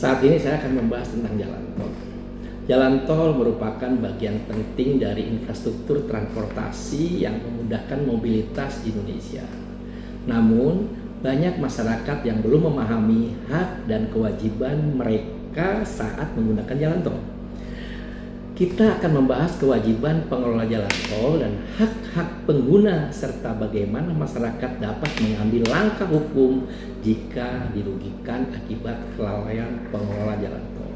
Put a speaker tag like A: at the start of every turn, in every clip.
A: Saat ini saya akan membahas tentang jalan tol. Jalan tol merupakan bagian penting dari infrastruktur transportasi yang memudahkan mobilitas di Indonesia. Namun, banyak masyarakat yang belum memahami hak dan kewajiban mereka saat menggunakan jalan tol. Kita akan membahas kewajiban pengelola jalan tol dan hak-hak pengguna serta bagaimana masyarakat dapat mengambil langkah hukum jika dirugikan akibat kelalaian pengelola jalan tol.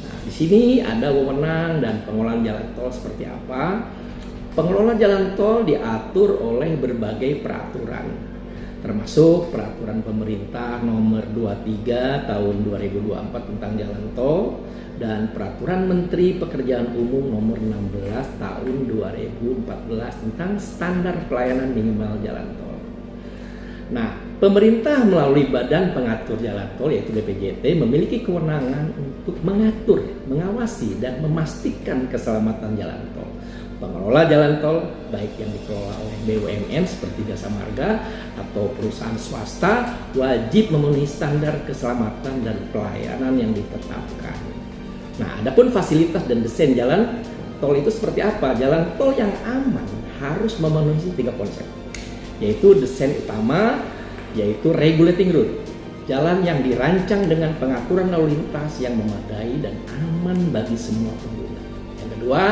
A: Nah, di sini ada wewenang dan pengelolaan jalan tol seperti apa. Pengelola jalan tol diatur oleh berbagai peraturan, termasuk peraturan pemerintah nomor 23 tahun 2024 tentang jalan tol dan peraturan Menteri Pekerjaan Umum nomor 16 tahun 2014 tentang standar pelayanan minimal jalan tol. Nah, pemerintah melalui Badan Pengatur Jalan Tol yaitu BPJT memiliki kewenangan untuk mengatur, mengawasi dan memastikan keselamatan jalan tol. Pengelola jalan tol baik yang dikelola oleh BUMN seperti Jasa Marga atau perusahaan swasta wajib memenuhi standar keselamatan dan pelayanan yang ditetapkan. Nah, adapun fasilitas dan desain jalan tol itu seperti apa? Jalan tol yang aman harus memenuhi 3 konsep, yaitu desain utama, yaitu regulating route, jalan yang dirancang dengan pengaturan lalu lintas yang memadai dan aman bagi semua pengguna. Yang kedua,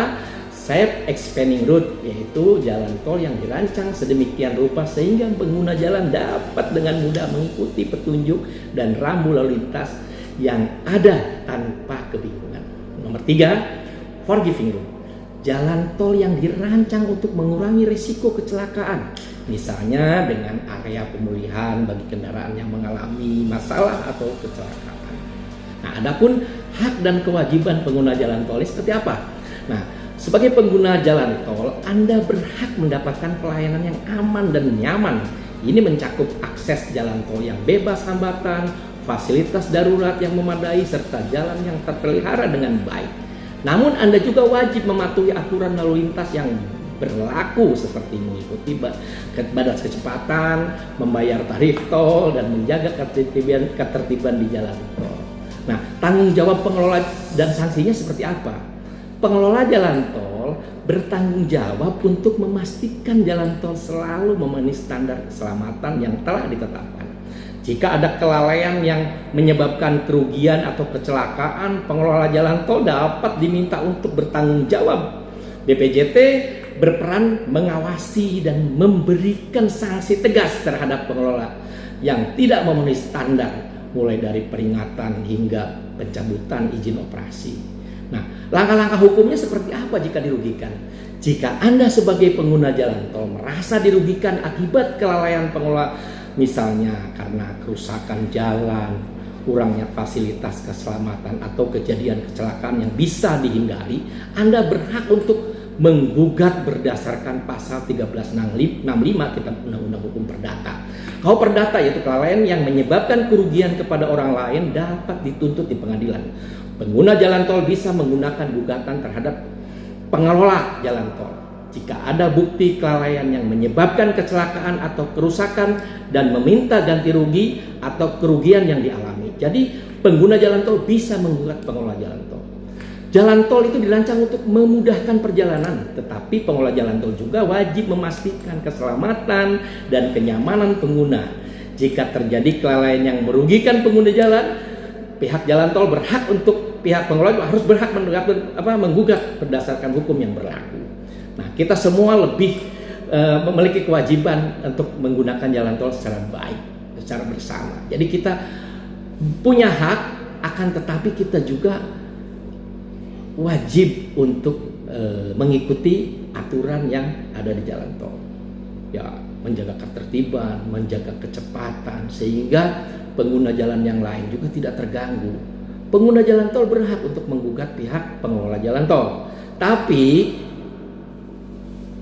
A: safe expanding route, yaitu jalan tol yang dirancang sedemikian rupa sehingga pengguna jalan dapat dengan mudah mengikuti petunjuk dan rambu lalu lintas yang ada tanpa kebingungan. Nomor 3, forgiving route, jalan tol yang dirancang untuk mengurangi risiko kecelakaan, misalnya dengan area pemulihan bagi kendaraan yang mengalami masalah atau kecelakaan. Nah, adapun hak dan kewajiban pengguna jalan tol seperti apa? Nah, sebagai pengguna jalan tol, Anda berhak mendapatkan pelayanan yang aman dan nyaman. Ini mencakup akses jalan tol yang bebas hambatan, fasilitas darurat yang memadai, serta jalan yang terpelihara dengan baik. Namun Anda juga wajib mematuhi aturan lalu lintas yang berlaku seperti mengikuti batas kecepatan, membayar tarif tol, dan menjaga ketertiban di jalan tol. Nah, tanggung jawab pengelola dan sanksinya seperti apa? Pengelola jalan tol bertanggung jawab untuk memastikan jalan tol selalu memenuhi standar keselamatan yang telah ditetapkan. Jika ada kelalaian yang menyebabkan kerugian atau kecelakaan, pengelola jalan tol dapat diminta untuk bertanggung jawab. BPJT berperan mengawasi dan memberikan sanksi tegas terhadap pengelola yang tidak memenuhi standar, mulai dari peringatan hingga pencabutan izin operasi. Nah, langkah-langkah hukumnya seperti apa jika dirugikan? Jika Anda sebagai pengguna jalan tol merasa dirugikan akibat kelalaian pengelola, misalnya karena kerusakan jalan, kurangnya fasilitas keselamatan, atau kejadian kecelakaan yang bisa dihindari, Anda berhak untuk menggugat berdasarkan pasal 1365 Kitab Undang-Undang Hukum Perdata. Kalau perdata yaitu kelalaian yang menyebabkan kerugian kepada orang lain dapat dituntut di pengadilan. Pengguna jalan tol bisa menggunakan gugatan terhadap pengelola jalan tol jika ada bukti kelalaian yang menyebabkan kecelakaan atau kerusakan dan meminta ganti rugi atau kerugian yang dialami. Jadi pengguna jalan tol bisa menggugat pengelola jalan tol. Jalan tol itu dirancang untuk memudahkan perjalanan, tetapi pengelola jalan tol juga wajib memastikan keselamatan dan kenyamanan pengguna. Jika terjadi kelalaian yang merugikan pengguna jalan, pihak jalan tol berhak untuk pihak pengelola harus berhak menggugat berdasarkan hukum yang berlaku. Nah, kita semua memiliki kewajiban untuk menggunakan jalan tol secara baik, secara bersama. Jadi kita punya hak, akan tetapi kita juga wajib untuk mengikuti aturan yang ada di jalan tol. Ya, menjaga ketertiban, menjaga kecepatan, sehingga pengguna jalan yang lain juga tidak terganggu. Pengguna jalan tol berhak untuk menggugat pihak pengelola jalan tol. Tapi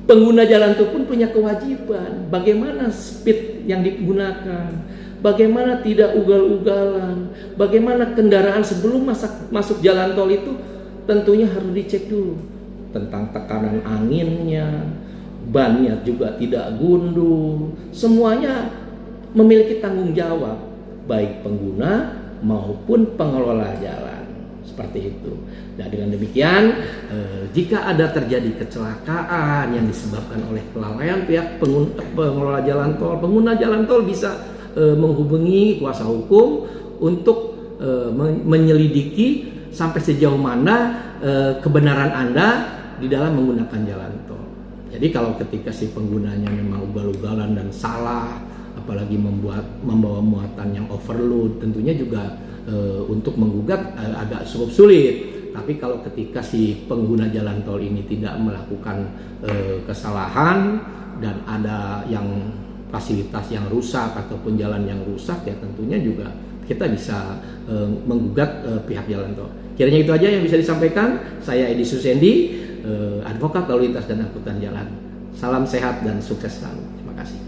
A: pengguna jalan tol pun punya kewajiban. Bagaimana speed yang digunakan, bagaimana tidak ugal-ugalan, bagaimana kendaraan sebelum masuk jalan tol itu tentunya harus dicek dulu tentang tekanan anginnya, bannya juga tidak gundul. Semuanya memiliki tanggung jawab, baik pengguna maupun pengelola jalan. Seperti itu. Dan dengan demikian, jika ada terjadi kecelakaan yang disebabkan oleh kelalaian pihak pengelola jalan tol, pengguna jalan tol bisa menghubungi kuasa hukum untuk menyelidiki sampai sejauh mana kebenaran Anda di dalam menggunakan jalan tol. Jadi kalau ketika si penggunanya memang ugal-ugalan dan salah, apalagi membawa muatan yang overload, tentunya juga untuk menggugat agak cukup sulit. Tapi kalau ketika si pengguna jalan tol ini tidak melakukan kesalahan dan ada yang fasilitas yang rusak ataupun jalan yang rusak, ya tentunya juga kita bisa menggugat pihak jalan tol. Kiranya itu aja yang bisa disampaikan. Saya Edi Susendi, advokat lalu lintas dan angkutan jalan. Salam sehat dan sukses selalu. Terima kasih.